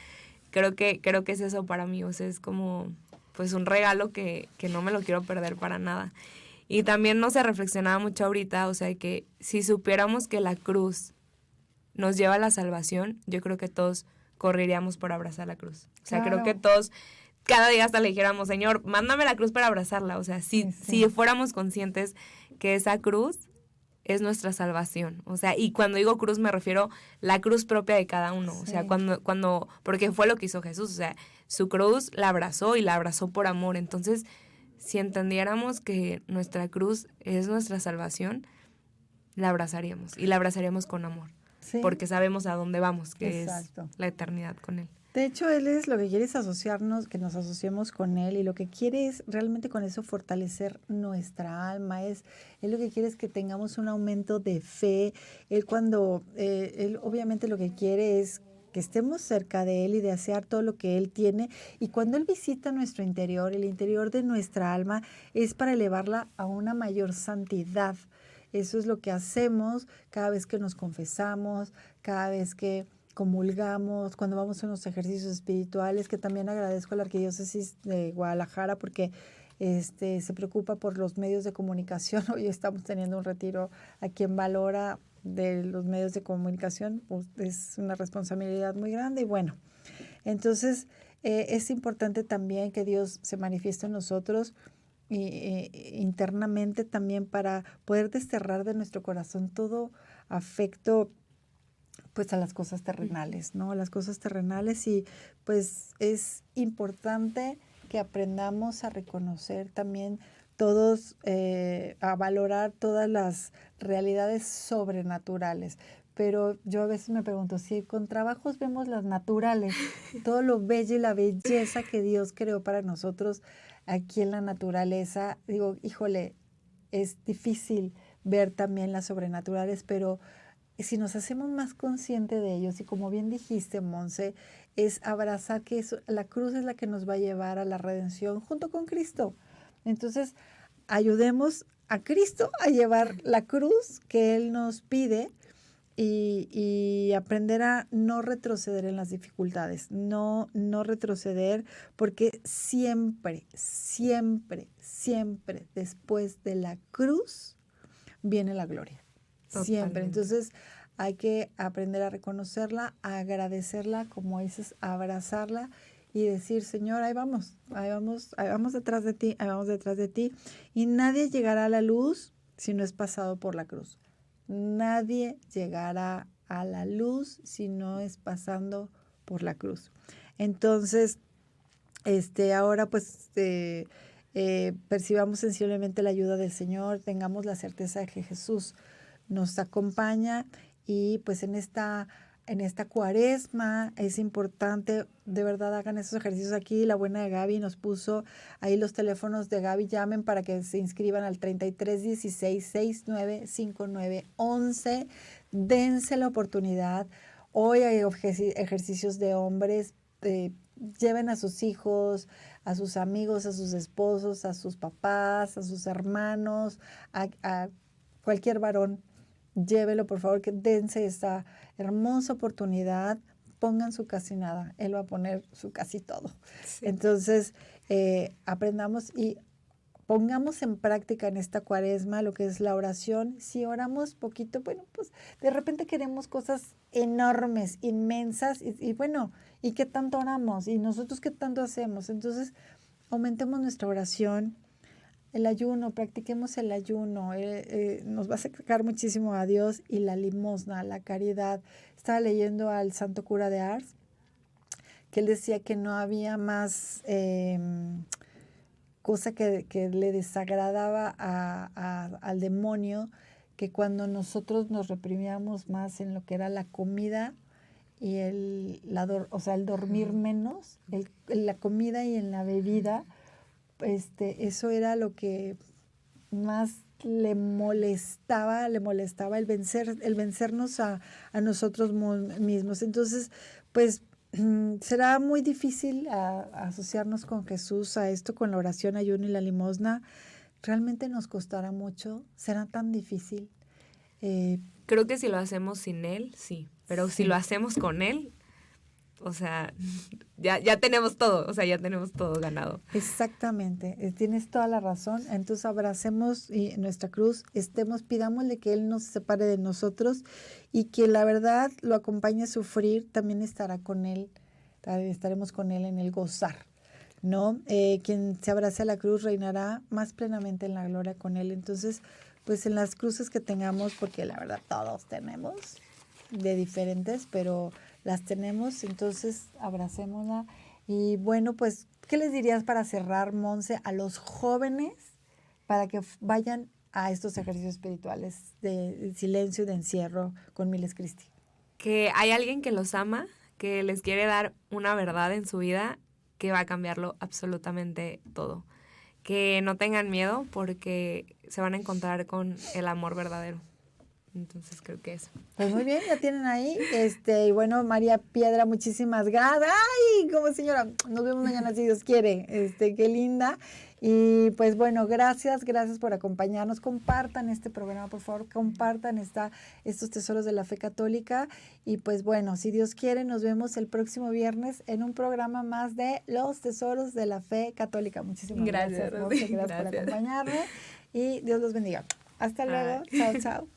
B: creo que es eso para mí, o sea, es como, pues un regalo que no me lo quiero perder para nada. Y también no se reflexionaba mucho ahorita, o sea, que si supiéramos que la cruz nos lleva a la salvación, yo creo que todos correríamos por abrazar la cruz. O sea, creo que
A: Claro.
B: todos cada día hasta le dijéramos, Señor, mándame la cruz para abrazarla. O sea,
A: Sí.
B: si fuéramos conscientes que esa cruz es nuestra salvación. O sea, y cuando digo cruz me refiero la cruz propia de cada uno. O sea,
A: Sí.
B: porque fue lo que hizo Jesús. O sea, su cruz la abrazó y la abrazó por amor. Entonces, si entendiéramos que nuestra cruz es nuestra salvación, la abrazaríamos. Y la abrazaríamos con amor.
A: Sí.
B: Porque sabemos a dónde vamos, que
A: Exacto.
B: es la eternidad con Él.
A: De hecho, él es lo que quiere es asociarnos, que nos asociemos con él, y lo que quiere es realmente con eso fortalecer nuestra alma. Él lo que quiere es que tengamos un aumento de fe. Él obviamente lo que quiere es que estemos cerca de él y desear todo lo que él tiene. Y cuando él visita nuestro interior, el interior de nuestra alma, es para elevarla a una mayor santidad. Eso es lo que hacemos cada vez que nos confesamos, cada vez que comulgamos, cuando vamos a unos ejercicios espirituales, que también agradezco a la Arquidiócesis de Guadalajara porque se preocupa por los medios de comunicación. Hoy estamos teniendo un retiro aquí en Valora de los medios de comunicación, pues es una responsabilidad muy grande y bueno, entonces es importante también que Dios se manifieste en nosotros internamente también para poder desterrar de nuestro corazón todo afecto pues a las cosas terrenales, ¿no? A las cosas terrenales, y pues es importante que aprendamos a reconocer también todos, a valorar todas las realidades sobrenaturales. Pero yo a veces me pregunto, si con trabajos vemos las naturales, todo lo bello y la belleza que Dios creó para nosotros aquí en la naturaleza, digo, híjole, es difícil ver también las sobrenaturales, pero si nos hacemos más conscientes de ellos, y como bien dijiste, Monse, es abrazar que la cruz es la que nos va a llevar a la redención junto con Cristo. Entonces, ayudemos a Cristo a llevar la cruz que Él nos pide y aprender a no retroceder en las dificultades, no retroceder, porque siempre, siempre, siempre después de la cruz viene la gloria. Siempre.
B: Totalmente.
A: Entonces hay que aprender a reconocerla, a agradecerla, como dices, a abrazarla y decir, Señor, ahí vamos detrás de ti, ahí vamos detrás de ti. Y nadie llegará a la luz si no es pasado por la cruz. Nadie llegará a la luz si no es pasando por la cruz. Entonces, ahora pues percibamos sensiblemente la ayuda del Señor, tengamos la certeza de que Jesús nos acompaña, y pues en esta cuaresma es importante, de verdad, hagan esos ejercicios aquí. La buena de Gaby nos puso ahí los teléfonos de Gaby, llamen para que se inscriban al 33 16 69 59 11, dense la oportunidad. Hoy hay ejercicios de hombres, lleven a sus hijos, a sus amigos, a sus esposos, a sus papás, a sus hermanos, a cualquier varón. Llévelo, por favor, que dense esta hermosa oportunidad, pongan su casi nada, Él va a poner su casi todo. Sí. Entonces, aprendamos y pongamos en práctica en esta cuaresma lo que es la oración. Si oramos poquito, bueno, pues de repente queremos cosas enormes, inmensas, y bueno, ¿y qué tanto oramos? ¿Y nosotros qué tanto hacemos? Entonces, aumentemos nuestra oración. El ayuno, practiquemos el ayuno, nos va a acercar muchísimo a Dios, y la limosna, la caridad. Estaba leyendo al santo cura de Ars, que él decía que no había más cosa que le desagradaba al demonio que cuando nosotros nos reprimíamos más en lo que era la comida y el dormir menos, la comida y en la bebida, eso era lo que más le molestaba el vencernos a nosotros mismos. Entonces, pues será muy difícil asociarnos con Jesús a esto, con la oración, ayuno y la limosna. Realmente nos costará mucho, será tan difícil.
B: Creo que si lo hacemos sin Él, sí, pero si lo hacemos con Él, o sea, ya tenemos todo, o sea, ya tenemos todo ganado.
A: Exactamente, tienes toda la razón. Entonces abracemos nuestra cruz, pidámosle que Él nos separe de nosotros y que la verdad lo acompañe a sufrir, también estaremos con Él en el gozar, ¿no? Quien se abrace a la cruz reinará más plenamente en la gloria con Él. Entonces, pues en las cruces que tengamos, porque la verdad todos tenemos de diferentes, pero las tenemos, entonces abracémosla. Y bueno, pues, ¿qué les dirías para cerrar, Monse, a los jóvenes para que vayan a estos ejercicios espirituales de silencio y de encierro con Miles Christi?
B: Que hay alguien que los ama, que les quiere dar una verdad en su vida que va a cambiarlo absolutamente todo. Que no tengan miedo porque se van a encontrar con el amor verdadero. Entonces creo que eso.
A: Pues muy bien, ya tienen ahí. Y bueno, María Piedra, muchísimas gracias. ¡Ay! Como señora, nos vemos mañana si Dios quiere. Qué linda. Y pues bueno, gracias por acompañarnos. Compartan este programa, por favor, compartan estos tesoros de la fe católica. Y pues bueno, si Dios quiere, nos vemos el próximo viernes en un programa más de Los Tesoros de la Fe Católica. Muchísimas gracias. Gracias por acompañarme y Dios los bendiga. Hasta luego. Chao, chao.